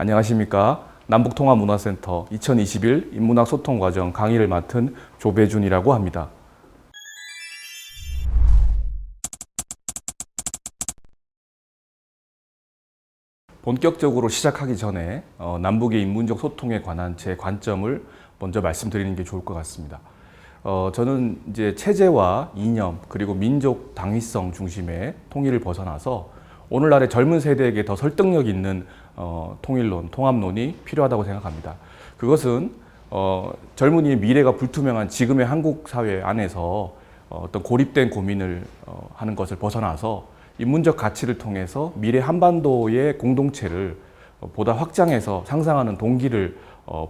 안녕하십니까. 남북통합문화센터 2021 인문학 소통과정 강의를 맡은 조배준이라고 합니다. 본격적으로 시작하기 전에 남북의 인문적 소통에 관한 제 관점을 먼저 말씀드리는 게 좋을 것 같습니다. 저는 이제 체제와 이념 그리고 민족 당위성 중심의 통일을 벗어나서 오늘날의 젊은 세대에게 더 설득력 있는 통일론, 통합론이 필요하다고 생각합니다. 그것은 젊은이의 미래가 불투명한 지금의 한국 사회 안에서 어떤 고립된 고민을 하는 것을 벗어나서 인문적 가치를 통해서 미래 한반도의 공동체를 보다 확장해서 상상하는 동기를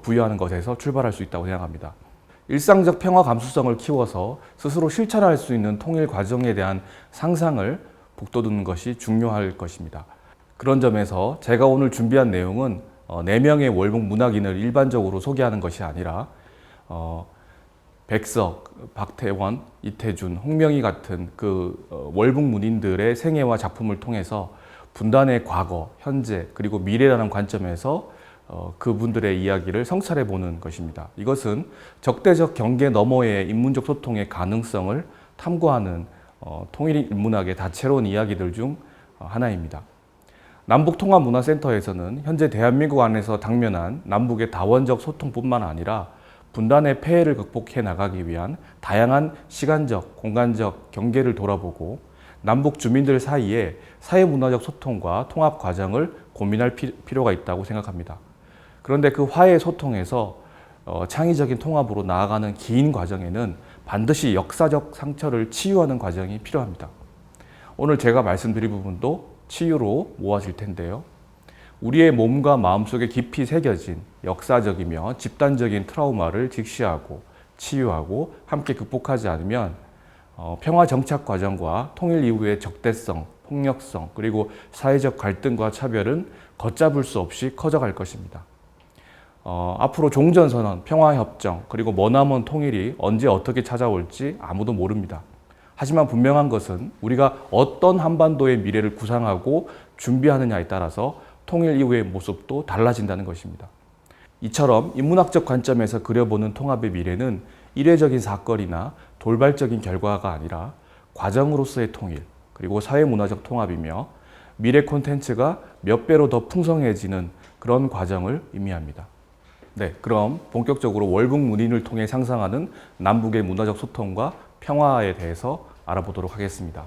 부여하는 것에서 출발할 수 있다고 생각합니다. 일상적 평화 감수성을 키워서 스스로 실천할 수 있는 통일 과정에 대한 상상을 북돋우는 것이 중요할 것입니다. 그런 점에서 제가 오늘 준비한 내용은 4명의 월북 문학인을 일반적으로 소개하는 것이 아니라 백석, 박태원, 이태준, 홍명희 같은 그 월북 문인들의 생애와 작품을 통해서 분단의 과거, 현재, 그리고 미래라는 관점에서 그분들의 이야기를 성찰해 보는 것입니다. 이것은 적대적 경계 너머의 인문적 소통의 가능성을 탐구하는 통일 인문학의 다채로운 이야기들 중 하나입니다. 남북통합문화센터에서는 현재 대한민국 안에서 당면한 남북의 다원적 소통뿐만 아니라 분단의 폐해를 극복해 나가기 위한 다양한 시간적, 공간적 경계를 돌아보고 남북 주민들 사이에 사회문화적 소통과 통합 과정을 고민할 필요가 있다고 생각합니다. 그런데 그 화해 소통에서 창의적인 통합으로 나아가는 긴 과정에는 반드시 역사적 상처를 치유하는 과정이 필요합니다. 오늘 제가 말씀드릴 부분도 치유로 모아질 텐데요. 우리의 몸과 마음속에 깊이 새겨진 역사적이며 집단적인 트라우마를 직시하고 치유하고 함께 극복하지 않으면 평화 정착 과정과 통일 이후의 적대성, 폭력성, 그리고 사회적 갈등과 차별은 걷잡을 수 없이 커져갈 것입니다. 앞으로 종전선언, 평화협정, 그리고 머나먼 통일이 언제 어떻게 찾아올지 아무도 모릅니다. 하지만 분명한 것은 우리가 어떤 한반도의 미래를 구상하고 준비하느냐에 따라서 통일 이후의 모습도 달라진다는 것입니다. 이처럼 인문학적 관점에서 그려보는 통합의 미래는 이례적인 사건이나 돌발적인 결과가 아니라 과정으로서의 통일, 그리고 사회문화적 통합이며 미래 콘텐츠가 몇 배로 더 풍성해지는 그런 과정을 의미합니다. 네, 그럼 본격적으로 월북 문인을 통해 상상하는 남북의 문화적 소통과 평화에 대해서 알아보도록 하겠습니다.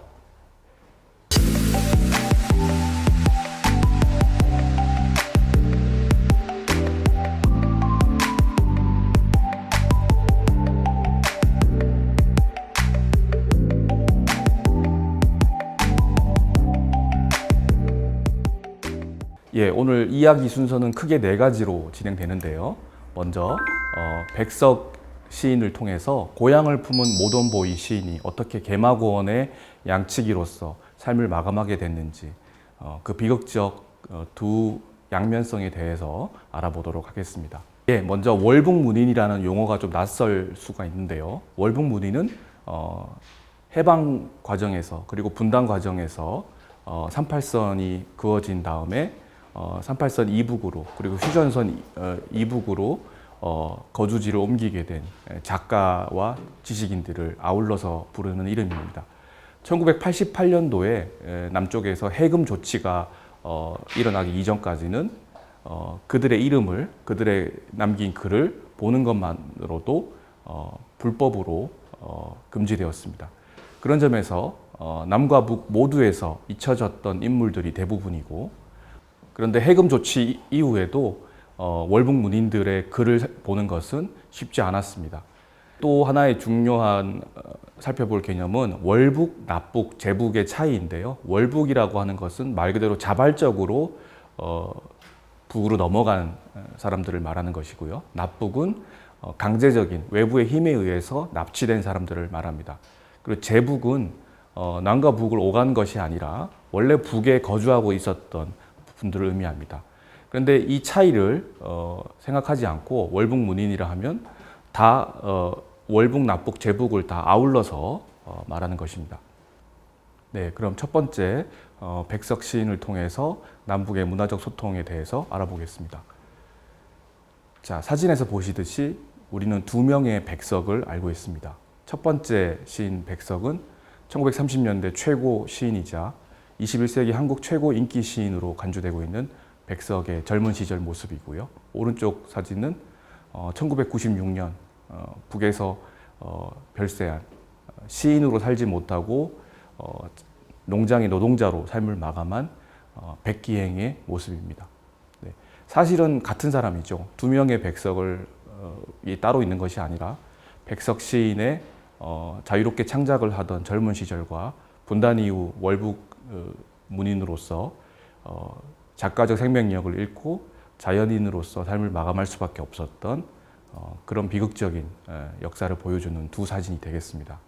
오늘 이야기 순서는 크게 4가지로 진행되는데요. 먼저 백석 시인을 통해서 고향을 품은 모던보이 시인이 어떻게 개마고원의 양치기로서 삶을 마감하게 됐는지 그 비극적 두 양면성에 대해서 알아보도록 하겠습니다. 먼저 월북문인이라는 용어가 좀 낯설 수가 있는데요. 월북문인은 해방 과정에서 그리고 분단 과정에서 38선이 그어진 다음에 38선 이북으로 그리고 휴전선 이북으로 거주지를 옮기게 된 작가와 지식인들을 아울러서 부르는 이름입니다. 1988년도에 남쪽에서 해금 조치가 일어나기 이전까지는 그들의 이름을, 그들의 남긴 글을 보는 것만으로도 불법으로 금지되었습니다. 그런 점에서 남과 북 모두에서 잊혀졌던 인물들이 대부분이고, 그런데 해금 조치 이후에도 월북 문인들의 글을 보는 것은 쉽지 않았습니다. 또 하나의 중요한 살펴볼 개념은 월북, 납북, 제북의 차이인데요. 월북이라고 하는 것은 말 그대로 자발적으로 북으로 넘어간 사람들을 말하는 것이고요. 납북은 강제적인 외부의 힘에 의해서 납치된 사람들을 말합니다. 그리고 제북은 남과 북을 오간 것이 아니라 원래 북에 거주하고 있었던 분들을 의미합니다. 그런데 이 차이를 생각하지 않고 월북 문인이라 하면 다 월북, 납북, 제북을 다 아울러서 말하는 것입니다. 네, 그럼 첫 번째 백석 시인을 통해서 남북의 문화적 소통에 대해서 알아보겠습니다. 자, 사진에서 보시듯이 우리는 두 명의 백석을 알고 있습니다. 첫 번째 시인 백석은 1930년대 최고 시인이자 21세기 한국 최고 인기 시인으로 간주되고 있는 백석의 젊은 시절 모습이고요. 오른쪽 사진은 1996년 북에서 별세한 시인으로 살지 못하고 농장의 노동자로 삶을 마감한 백기행의 모습입니다. 네. 사실은 같은 사람이죠. 두 명의 백석을 따로 있는 것이 아니라 백석 시인의 자유롭게 창작을 하던 젊은 시절과 분단 이후 월북 문인으로서 작가적 생명력을 잃고 자연인으로서 삶을 마감할 수밖에 없었던 그런 비극적인 역사를 보여주는 두 사진이 되겠습니다.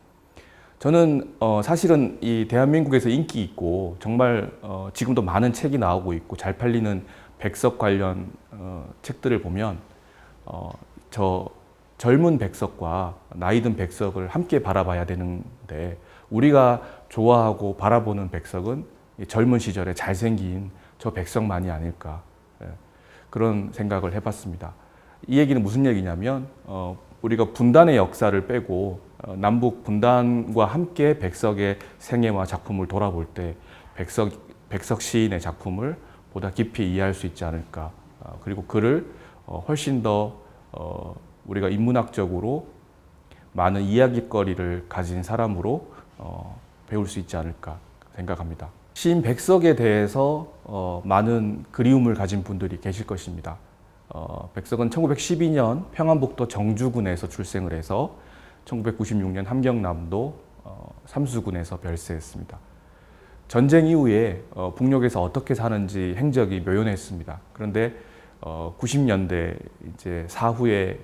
저는 사실은 이 대한민국에서 인기 있고 정말 지금도 많은 책이 나오고 있고 잘 팔리는 백석 관련 책들을 보면 저 젊은 백석과 나이 든 백석을 함께 바라봐야 되는데 우리가 좋아하고 바라보는 백석은 젊은 시절에 잘생긴 저 백석만이 아닐까 그런 생각을 해봤습니다. 이 얘기는 무슨 얘기냐면 우리가 분단의 역사를 빼고 남북 분단과 함께 백석의 생애와 작품을 돌아볼 때 백석 시인의 작품을 보다 깊이 이해할 수 있지 않을까. 그리고 그를 훨씬 더 우리가 인문학적으로 많은 이야깃거리를 가진 사람으로 배울 수 있지 않을까 생각합니다. 시인 백석에 대해서 많은 그리움을 가진 분들이 계실 것입니다. 백석은 1912년 평안북도 정주군에서 출생을 해서 1996년 함경남도 삼수군에서 별세했습니다. 전쟁 이후에 북녘에서 어떻게 사는지 행적이 묘연했습니다. 그런데 90년대 이제 사후에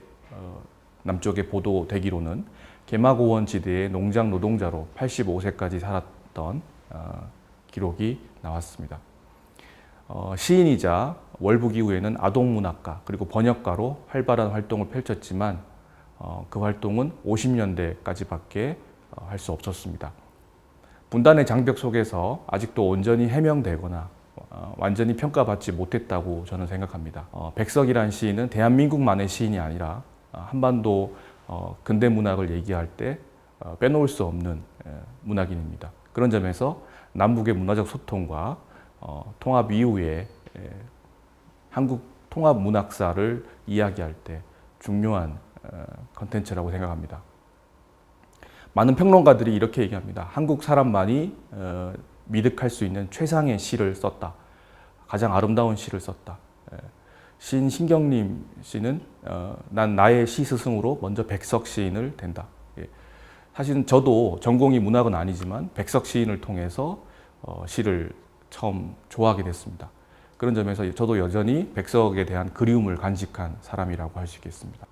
남쪽에 보도되기로는 개마고원 지대의 농장 노동자로 85세까지 살았던 기록이 나왔습니다. 시인이자 월북 이후에는 아동문학가 그리고 번역가로 활발한 활동을 펼쳤지만 그 활동은 50년대까지밖에 할 수 없었습니다. 분단의 장벽 속에서 아직도 온전히 해명되거나 완전히 평가받지 못했다고 저는 생각합니다. 백석이란 시인은 대한민국만의 시인이 아니라 한반도 근대 문학을 얘기할 때 빼놓을 수 없는 문학인입니다. 그런 점에서 남북의 문화적 소통과 통합 이후에 한국 통합 문학사를 이야기할 때 중요한 컨텐츠라고 생각합니다. 많은 평론가들이 이렇게 얘기합니다. 한국 사람만이 미득할 수 있는 최상의 시를 썼다. 가장 아름다운 시를 썼다. 시인 신경림 씨는 난 나의 시 스승으로 먼저 백석 시인을 댄다. 사실은 저도 전공이 문학은 아니지만 백석 시인을 통해서 시를 처음 좋아하게 됐습니다. 그런 점에서 저도 여전히 백석에 대한 그리움을 간직한 사람이라고 할 수 있겠습니다.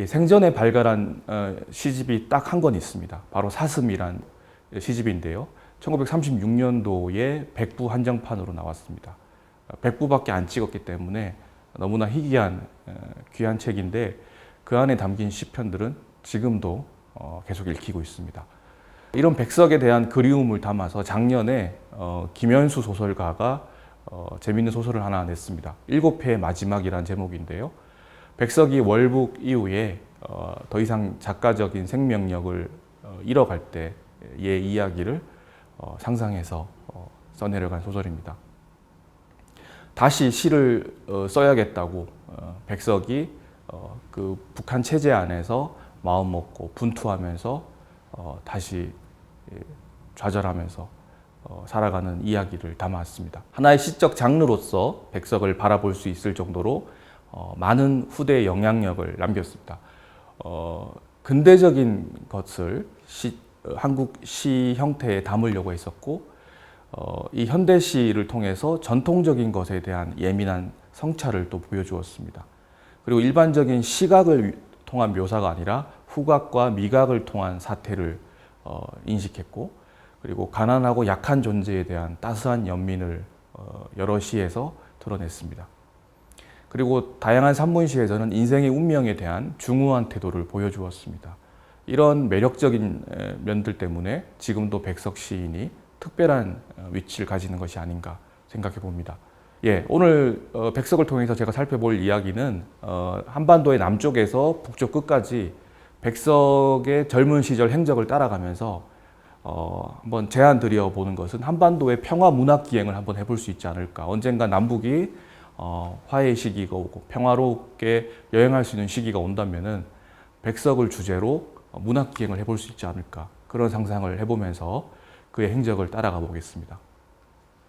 생전에 발간한 시집이 딱 한 권 있습니다. 바로 사슴이란 시집인데요. 1936년도에 백부 한정판으로 나왔습니다. 100부밖에 안 찍었기 때문에 너무나 희귀한 귀한 책인데 그 안에 담긴 시편들은 지금도 계속 읽히고 있습니다. 이런 백석에 대한 그리움을 담아서 작년에 김현수 소설가가 재미있는 소설을 하나 냈습니다. 7회의 마지막이라는 제목인데요. 백석이 월북 이후에 더 이상 작가적인 생명력을 잃어갈 때의 이야기를 상상해서 써내려간 소설입니다. 다시 시를 써야겠다고 백석이 그 북한 체제 안에서 마음먹고 분투하면서 다시 좌절하면서 살아가는 이야기를 담았습니다. 하나의 시적 장르로서 백석을 바라볼 수 있을 정도로 많은 후대의 영향력을 남겼습니다. 근대적인 것을 한국 시 형태에 담으려고 했었고 이 현대시를 통해서 전통적인 것에 대한 예민한 성찰을 또 보여주었습니다. 그리고 일반적인 시각을 통한 묘사가 아니라 후각과 미각을 통한 사태를 인식했고 그리고 가난하고 약한 존재에 대한 따스한 연민을 여러 시에서 드러냈습니다. 그리고 다양한 산문시에서는 인생의 운명에 대한 중후한 태도를 보여주었습니다. 이런 매력적인 면들 때문에 지금도 백석 시인이 특별한 위치를 가지는 것이 아닌가 생각해 봅니다. 예, 오늘 백석을 통해서 제가 살펴볼 이야기는 한반도의 남쪽에서 북쪽 끝까지 백석의 젊은 시절 행적을 따라가면서 한번 제안 드려 보는 것은 한반도의 평화 문학 기행을 한번 해볼 수 있지 않을까. 언젠가 남북이 화해의 시기가 오고 평화롭게 여행할 수 있는 시기가 온다면은 백석을 주제로 문학 기행을 해볼 수 있지 않을까. 그런 상상을 해보면서 그의 행적을 따라가 보겠습니다.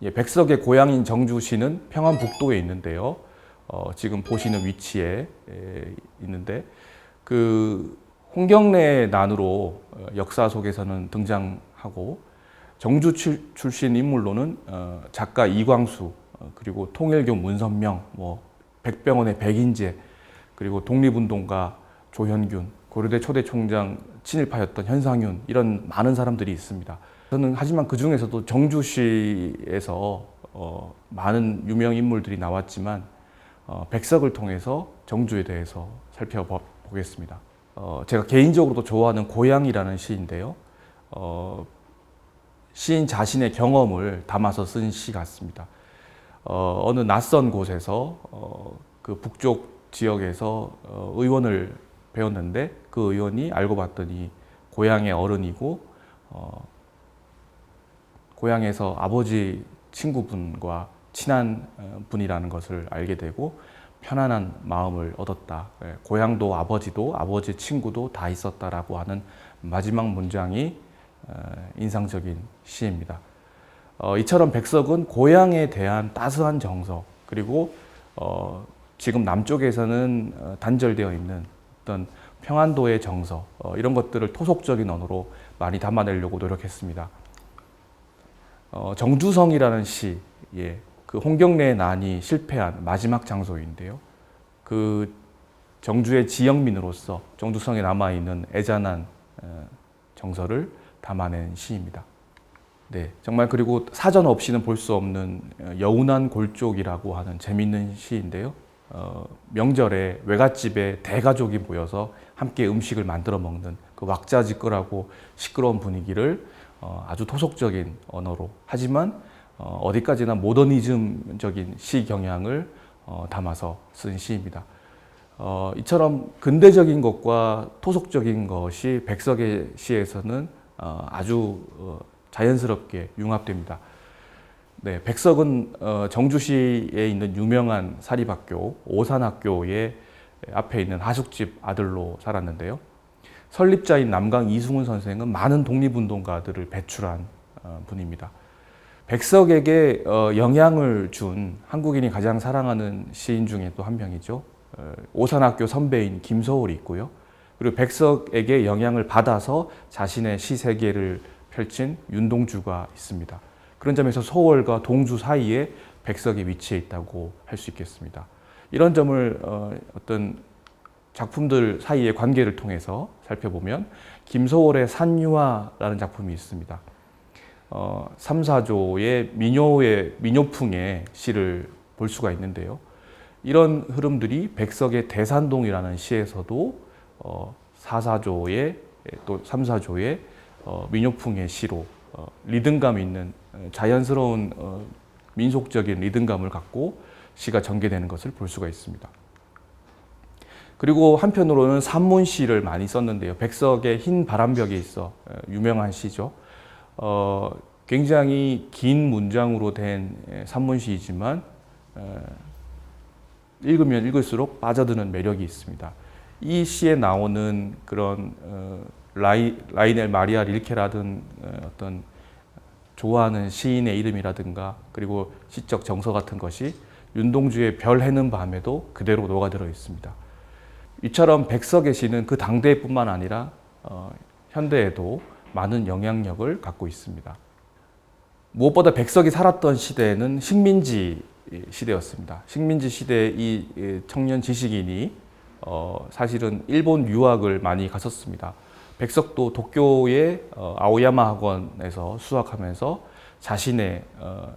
예, 백석의 고향인 정주시는 평안북도에 있는데요. 지금 보시는 위치에 있는데 그 홍경래 난으로 역사 속에서는 등장하고 정주 출신 인물로는 작가 이광수 그리고 통일교 문선명, 백병원의 백인재 그리고 독립운동가 조현균, 고려대 초대 총장 친일파였던 현상윤 이런 많은 사람들이 있습니다. 저는 하지만 그 중에서도 정주시에서 많은 유명 인물들이 나왔지만 백석을 통해서 정주에 대해서 살펴보겠습니다. 제가 개인적으로도 좋아하는 고향이라는 시인데요. 시인 자신의 경험을 담아서 쓴 시 같습니다. 어느 낯선 곳에서 그 북쪽 지역에서 의원을 배웠는데 그 의원이 알고 봤더니 고향의 어른이고 고향에서 아버지 친구분과 친한 분이라는 것을 알게 되고 편안한 마음을 얻었다. 고향도 아버지도 아버지 친구도 다 있었다라고 하는 마지막 문장이 인상적인 시입니다. 이처럼 백석은 고향에 대한 따스한 정서 그리고 지금 남쪽에서는 단절되어 있는 어떤 평안도의 정서 이런 것들을 토속적인 언어로 많이 담아내려고 노력했습니다. 정주성이라는 시, 예, 그 홍경래의 난이 실패한 마지막 장소인데요. 그 정주의 지역민으로서 정주성에 남아있는 애잔한 정서를 담아낸 시입니다. 네, 정말 그리고 사전 없이는 볼 수 없는 여운한 골족이라고 하는 재미있는 시인데요. 명절에 외갓집에 대가족이 모여서 함께 음식을 만들어 먹는 그 왁자지껄하고 시끄러운 분위기를 아주 토속적인 언어로 하지만 어디까지나 모더니즘적인 시 경향을 담아서 쓴 시입니다. 이처럼 근대적인 것과 토속적인 것이 백석의 시에서는 아주 자연스럽게 융합됩니다. 네, 백석은 정주시에 있는 유명한 사립학교 오산학교의 앞에 있는 하숙집 아들로 살았는데요. 설립자인 남강 이승훈 선생은 많은 독립운동가들을 배출한 분입니다. 백석에게 영향을 준 한국인이 가장 사랑하는 시인 중에 또 한 명이죠. 오산학교 선배인 김소월이 있고요. 그리고 백석에게 영향을 받아서 자신의 시 세계를 펼친 윤동주가 있습니다. 그런 점에서 소월과 동주 사이에 백석이 위치해 있다고 할 수 있겠습니다. 이런 점을 어떤 작품들 사이의 관계를 통해서 살펴보면 김소월의 산유화라는 작품이 있습니다. 삼사조의 민요풍의 시를 볼 수가 있는데요. 이런 흐름들이 백석의 대산동이라는 시에서도 사사조의 또 삼사조의 민요풍의 시로 리듬감 있는 자연스러운 민속적인 리듬감을 갖고 시가 전개되는 것을 볼 수가 있습니다. 그리고 한편으로는 산문시를 많이 썼는데요. 백석의 흰 바람벽에 있어 유명한 시죠. 굉장히 긴 문장으로 된 산문시이지만 읽으면 읽을수록 빠져드는 매력이 있습니다. 이 시에 나오는 그런 라이넬 마리아 릴케라든 어떤 좋아하는 시인의 이름이라든가 그리고 시적 정서 같은 것이 윤동주의 별 해는 밤에도 그대로 녹아들어 있습니다. 이처럼 백석의 시는 그 당대뿐만 아니라 현대에도 많은 영향력을 갖고 있습니다. 무엇보다 백석이 살았던 시대는 식민지 시대였습니다. 식민지 시대의 이 청년 지식인이 사실은 일본 유학을 많이 갔었습니다. 백석도 도쿄의 아오야마 학원에서 수학하면서 자신의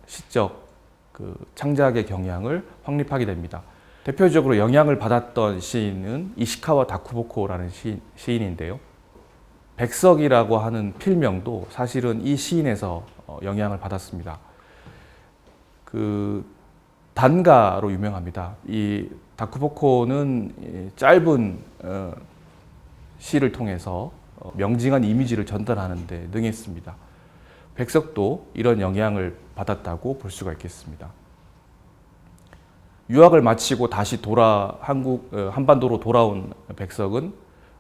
시적 그 창작의 경향을 확립하게 됩니다. 대표적으로 영향을 받았던 시인은 이시카와 다쿠보코라는 시인인데요. 백석이라고 하는 필명도 사실은 이 시인에서 영향을 받았습니다. 그 단가로 유명합니다. 이 다크포코는 짧은 시를 통해서 명징한 이미지를 전달하는 데 능했습니다. 백석도 이런 영향을 받았다고 볼 수가 있겠습니다. 유학을 마치고 다시 한반도로 돌아온 백석은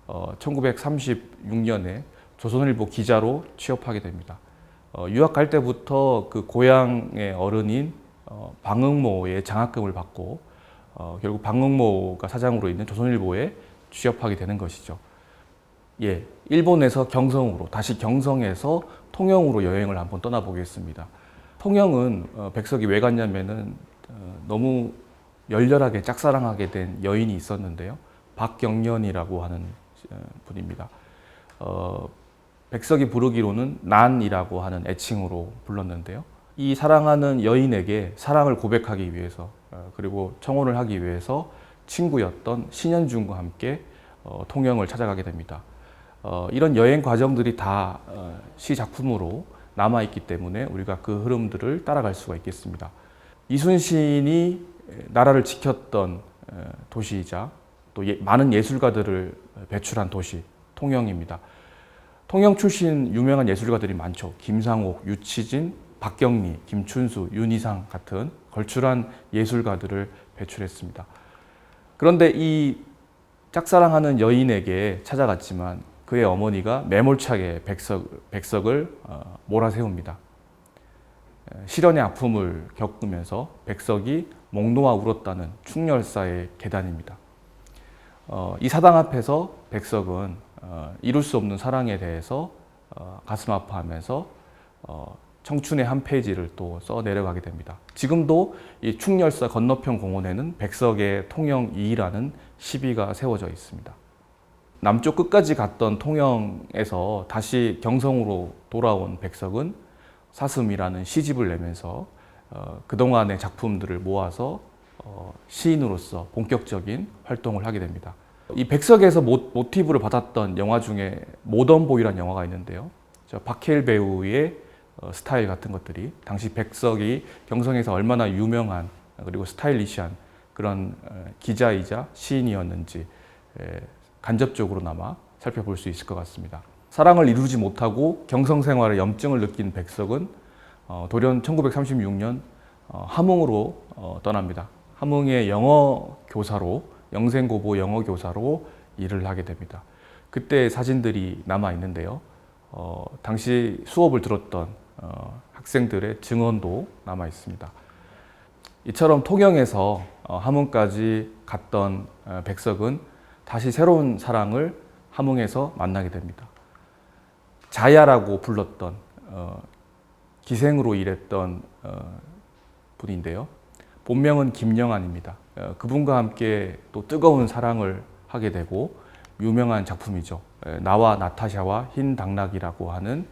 1936년에 조선일보 기자로 취업하게 됩니다. 유학 갈 때부터 그 고향의 어른인 방응모의 장학금을 받고 결국 방응모가 사장으로 있는 조선일보에 취업하게 되는 것이죠. 예, 일본에서 경성으로, 다시 경성에서 통영으로 여행을 한번 떠나보겠습니다. 통영은 백석이 왜 갔냐면은 너무 열렬하게 짝사랑하게 된 여인이 있었는데요. 박경련이라고 하는 분입니다. 백석이 부르기로는 난이라고 하는 애칭으로 불렀는데요. 이 사랑하는 여인에게 사랑을 고백하기 위해서 그리고 청혼을 하기 위해서 친구였던 신현중과 함께 통영을 찾아가게 됩니다. 이런 여행 과정들이 다 시 작품으로 남아있기 때문에 우리가 그 흐름들을 따라갈 수가 있겠습니다. 이순신이 나라를 지켰던 도시이자 또 많은 예술가들을 배출한 도시, 통영입니다. 통영 출신 유명한 예술가들이 많죠. 김상옥, 유치진, 박경리, 김춘수, 윤희상 같은 걸출한 예술가들을 배출했습니다. 그런데 이 짝사랑하는 여인에게 찾아갔지만 그의 어머니가 매몰차게 백석을 몰아세웁니다. 실연의 아픔을 겪으면서 백석이 목 놓아 울었다는 충렬사의 계단입니다. 이 사당 앞에서 백석은 이룰 수 없는 사랑에 대해서 가슴 아파하면서 청춘의 한 페이지를 또 써 내려가게 됩니다. 지금도 이 충렬사 건너편 공원에는 백석의 통영 2라는 시비가 세워져 있습니다. 남쪽 끝까지 갔던 통영에서 다시 경성으로 돌아온 백석은 사슴이라는 시집을 내면서 그동안의 작품들을 모아서 시인으로서 본격적인 활동을 하게 됩니다. 이 백석에서 모티브를 받았던 영화 중에 모던보이라는 영화가 있는데요. 박해일 배우의 스타일 같은 것들이 당시 백석이 경성에서 얼마나 유명한 그리고 스타일리시한 그런 기자이자 시인이었는지 간접적으로나마 살펴볼 수 있을 것 같습니다. 사랑을 이루지 못하고 경성 생활에 염증을 느낀 백석은 돌연 1936년 함흥으로 떠납니다. 함흥의 영어 교사로, 영생고보 영어 교사로 일을 하게 됩니다. 그때 사진들이 남아 있는데요. 당시 수업을 들었던 학생들의 증언도 남아 있습니다. 이처럼 통영에서 함흥까지 갔던 백석은 다시 새로운 사랑을 함흥에서 만나게 됩니다. 자야라고 불렀던 기생으로 일했던 분인데요. 본명은 김영안입니다. 그분과 함께 또 뜨거운 사랑을 하게 되고 유명한 작품이죠. 나와 나타샤와 흰 당나귀라고 하는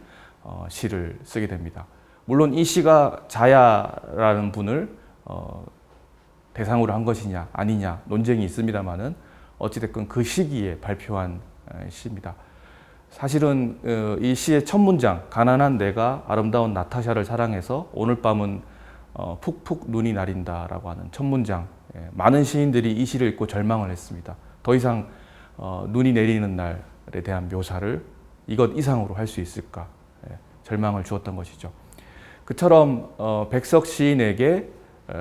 시를 쓰게 됩니다. 물론 이 시가 자야라는 분을 대상으로 한 것이냐 아니냐 논쟁이 있습니다만은 어찌됐건 그 시기에 발표한 시입니다. 사실은 이 시의 첫 문장, 가난한 내가 아름다운 나타샤를 사랑해서 오늘 밤은 푹푹 눈이 내린다라고 하는 첫 문장, 많은 시인들이 이 시를 읽고 절망을 했습니다. 더 이상 눈이 내리는 날에 대한 묘사를 이것 이상으로 할 수 있을까 절망을 주었던 것이죠. 그처럼 백석 시인에게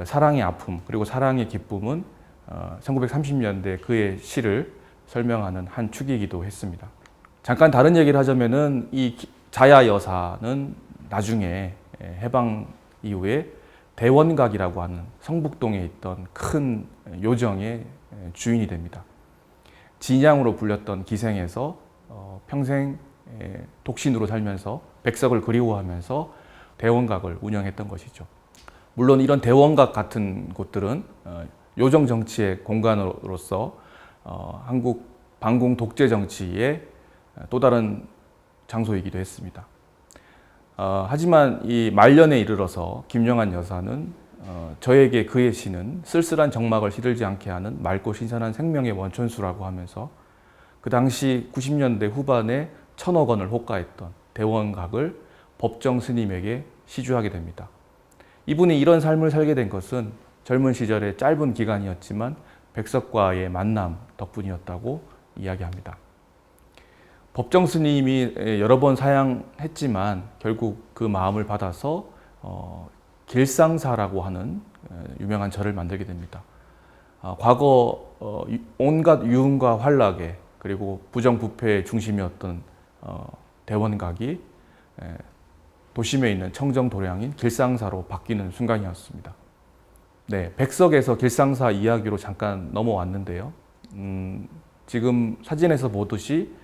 사랑의 아픔 그리고 사랑의 기쁨은 1930년대 그의 시를 설명하는 한 축이기도 했습니다. 잠깐 다른 얘기를 하자면은 이 자야 여사는 나중에 해방 이후에 대원각이라고 하는 성북동에 있던 큰 요정의 주인이 됩니다. 진양으로 불렸던 기생에서 평생 독신으로 살면서 백석을 그리워하면서 대원각을 운영했던 것이죠. 물론 이런 대원각 같은 곳들은 요정 정치의 공간으로서 한국 반공 독재 정치의 또 다른 장소이기도 했습니다. 하지만 이 말년에 이르러서 김영안 여사는 저에게 그의 시는 쓸쓸한 정막을 시들지 않게 하는 맑고 신선한 생명의 원천수라고 하면서 그 당시 90년대 후반에 1,000억 원을 호가했던 대원각을 법정 스님에게 시주하게 됩니다. 이분이 이런 삶을 살게 된 것은 젊은 시절의 짧은 기간이었지만 백석과의 만남 덕분이었다고 이야기합니다. 법정 스님이 여러 번 사양했지만 결국 그 마음을 받아서 길상사라고 하는 유명한 절을 만들게 됩니다. 과거 온갖 유흥과 환락에 그리고 부정부패의 중심이었던 대원각이 도심에 있는 청정도량인 길상사로 바뀌는 순간이었습니다. 네, 백석에서 길상사 이야기로 잠깐 넘어왔는데요. 지금 사진에서 보듯이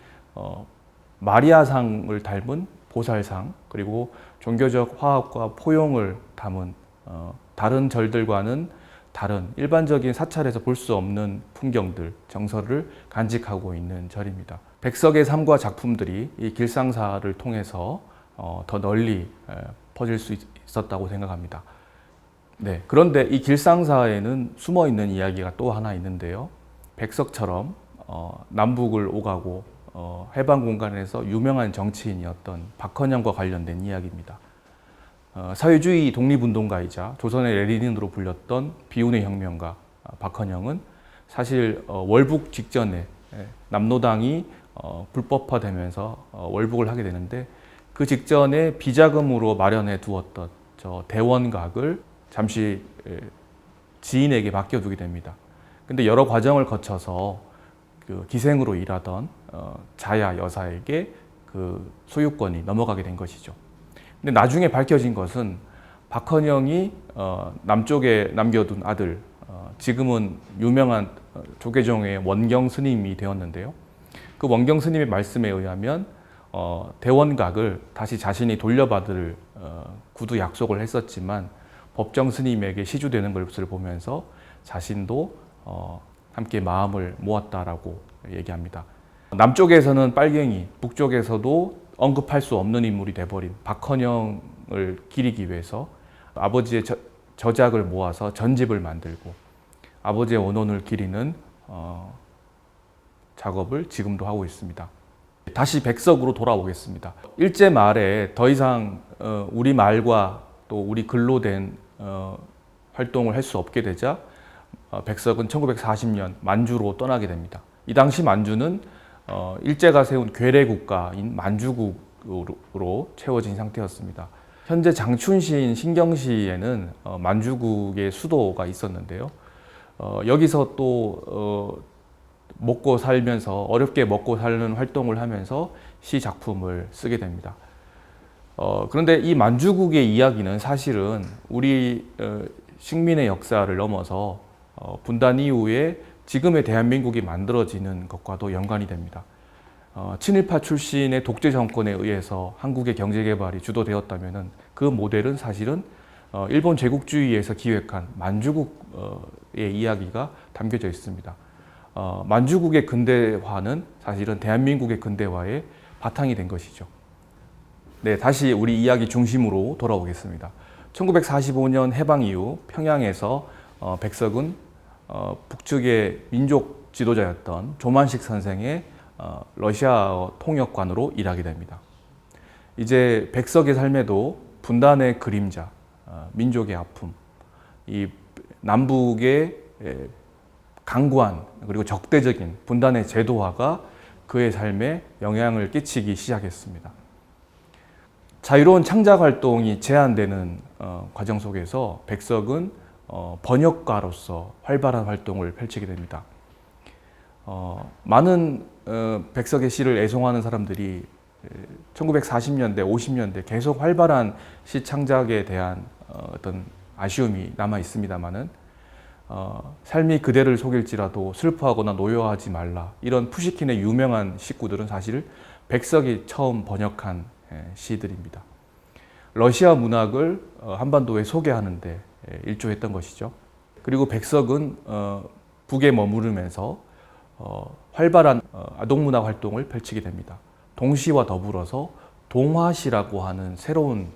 마리아상을 닮은 보살상, 그리고 종교적 화합과 포용을 담은 다른 절들과는 다른 일반적인 사찰에서 볼 수 없는 풍경들, 정서를 간직하고 있는 절입니다. 백석의 삶과 작품들이 이 길상사를 통해서 더 널리 퍼질 수 있었다고 생각합니다. 네, 그런데 이 길상사에는 숨어 있는 이야기가 또 하나 있는데요. 백석처럼 남북을 오가고 해방 공간에서 유명한 정치인이었던 박헌영과 관련된 이야기입니다. 사회주의 독립운동가이자 조선의 레닌으로 불렸던 비운의 혁명가 박헌영은 사실 월북 직전에 남노당이 불법화되면서 월북을 하게 되는데, 그 직전에 비자금으로 마련해 두었던 저 대원각을 잠시 지인에게 맡겨두게 됩니다. 근데 여러 과정을 거쳐서 그 기생으로 일하던 자야 여사에게 그 소유권이 넘어가게 된 것이죠. 근데 나중에 밝혀진 것은 박헌영이 남쪽에 남겨둔 아들, 지금은 유명한 조계종의 원경 스님이 되었는데요. 그 원경 스님의 말씀에 의하면 대원각을 다시 자신이 돌려받을 구두 약속을 했었지만 법정 스님에게 시주되는 것을 보면서 자신도 함께 마음을 모았다라고 얘기합니다. 남쪽에서는 빨갱이, 북쪽에서도 언급할 수 없는 인물이 돼버린 박헌영을 기리기 위해서 아버지의 저작을 모아서 전집을 만들고 아버지의 원혼을 기리는 작업을 지금도 하고 있습니다. 다시 백석으로 돌아오겠습니다. 일제 말에 더 이상 우리 말과 또 우리 글로 된 활동을 할 수 없게 되자 백석은 1940년 만주로 떠나게 됩니다. 이 당시 만주는 일제가 세운 괴뢰 국가인 만주국으로 채워진 상태였습니다. 현재 장춘시인 신경시에는 만주국의 수도가 있었는데요. 여기서 또 먹고 살면서 어렵게 먹고 사는 활동을 하면서 시 작품을 쓰게 됩니다. 그런데 이 만주국의 이야기는 사실은 우리 식민의 역사를 넘어서 분단 이후에 지금의 대한민국이 만들어지는 것과도 연관이 됩니다. 친일파 출신의 독재 정권에 의해서 한국의 경제 개발이 주도되었다면 그 모델은 사실은 일본 제국주의에서 기획한 만주국의 이야기가 담겨져 있습니다. 만주국의 근대화는 사실은 대한민국의 근대화의 바탕이 된 것이죠. 네, 다시 우리 이야기 중심으로 돌아오겠습니다. 1945년 해방 이후 평양에서 백석은 북측의 민족 지도자였던 조만식 선생의 러시아어 통역관으로 일하게 됩니다. 이제 백석의 삶에도 분단의 그림자, 민족의 아픔, 이 남북의 강고한 그리고 적대적인 분단의 제도화가 그의 삶에 영향을 끼치기 시작했습니다. 자유로운 창작 활동이 제한되는 과정 속에서 백석은 번역가로서 활발한 활동을 펼치게 됩니다. 많은 백석의 시를 애송하는 사람들이 1940년대, 50년대 계속 활발한 시 창작에 대한 어떤 아쉬움이 남아 있습니다만은 삶이 그대를 속일지라도 슬퍼하거나 노여하지 말라, 이런 푸시킨의 유명한 시구들은 사실 백석이 처음 번역한 시들입니다. 러시아 문학을 한반도에 소개하는 데 일조했던 것이죠. 그리고 백석은 북에 머무르면서 활발한 아동문학 활동을 펼치게 됩니다. 동시와 더불어서 동화시라고 하는 새로운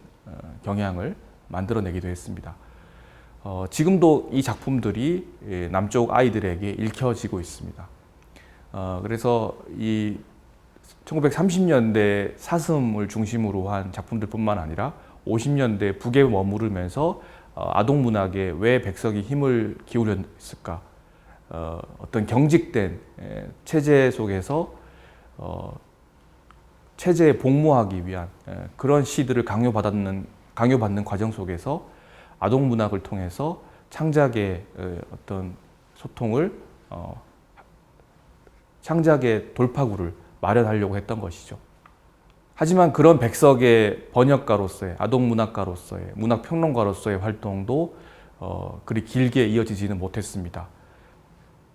경향을 만들어내기도 했습니다. 지금도 이 작품들이 남쪽 아이들에게 읽혀지고 있습니다. 그래서 이 1930년대 사슴을 중심으로 한 작품들뿐만 아니라 1950년대 북에 머무르면서 아동 문학에 왜 백석이 힘을 기울였을까? 어떤 경직된 체제 속에서 체제에 복무하기 위한 그런 시들을 강요받는 과정 속에서 아동 문학을 통해서 창작의 어떤 소통을 창작의 돌파구를 마련하려고 했던 것이죠. 하지만 그런 백석의 번역가로서의 아동 문학가로서의 문학평론가로서의 활동도 그리 길게 이어지지는 못했습니다.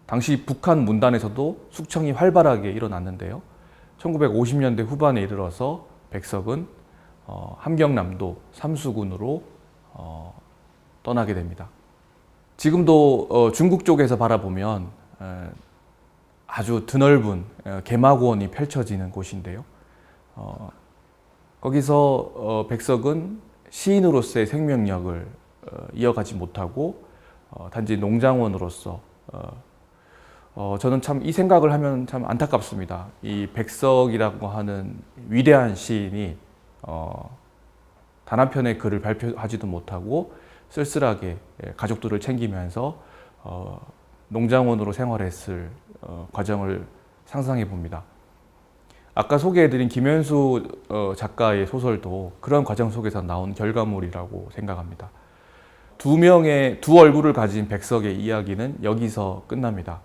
당시 북한 문단에서도 숙청이 활발하게 일어났는데요. 1950년대 후반에 이르러서 백석은 함경남도 삼수군으로 떠나게 됩니다. 지금도 중국 쪽에서 바라보면 아주 드넓은 개마고원이 펼쳐지는 곳인데요. 거기서 백석은 시인으로서의 생명력을 이어가지 못하고 단지 농장원으로서 저는 참 이 생각을 하면 참 안타깝습니다. 이 백석이라고 하는 위대한 시인이 단 한 편의 글을 발표하지도 못하고 쓸쓸하게 가족들을 챙기면서 농장원으로 생활했을 과정을 상상해 봅니다. 아까 소개해드린 김현수 작가의 소설도 그런 과정 속에서 나온 결과물이라고 생각합니다. 두 얼굴을 가진 백석의 이야기는 여기서 끝납니다.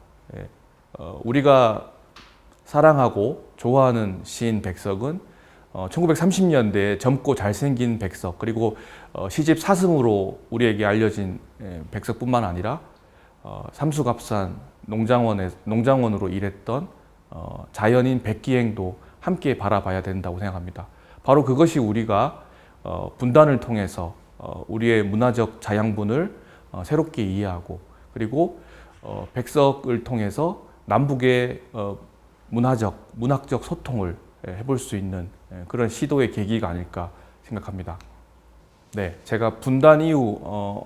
우리가 사랑하고 좋아하는 시인 백석은 1930년대에 젊고 잘생긴 백석, 그리고 시집 사슴으로 우리에게 알려진 백석뿐만 아니라 삼수갑산 농장원으로 일했던 자연인 백기행도 함께 바라봐야 된다고 생각합니다. 바로 그것이 우리가 분단을 통해서 우리의 문화적 자양분을 새롭게 이해하고, 그리고 백석을 통해서 남북의 문학적 소통을 해볼 수 있는 그런 시도의 계기가 아닐까 생각합니다. 네, 제가 분단 이후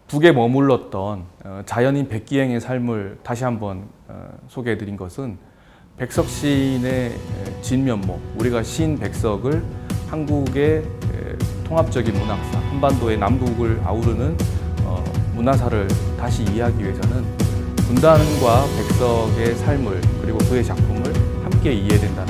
북에 머물렀던 자연인 백기행의 삶을 다시 한번 소개해 드린 것은 백석 시인의 진면목, 우리가 시인 백석을 한국의 통합적인 문학사, 한반도의 남북을 아우르는 문화사를 다시 이해하기 위해서는 분단과 백석의 삶을, 그리고 그의 작품을 함께 이해해야 된다는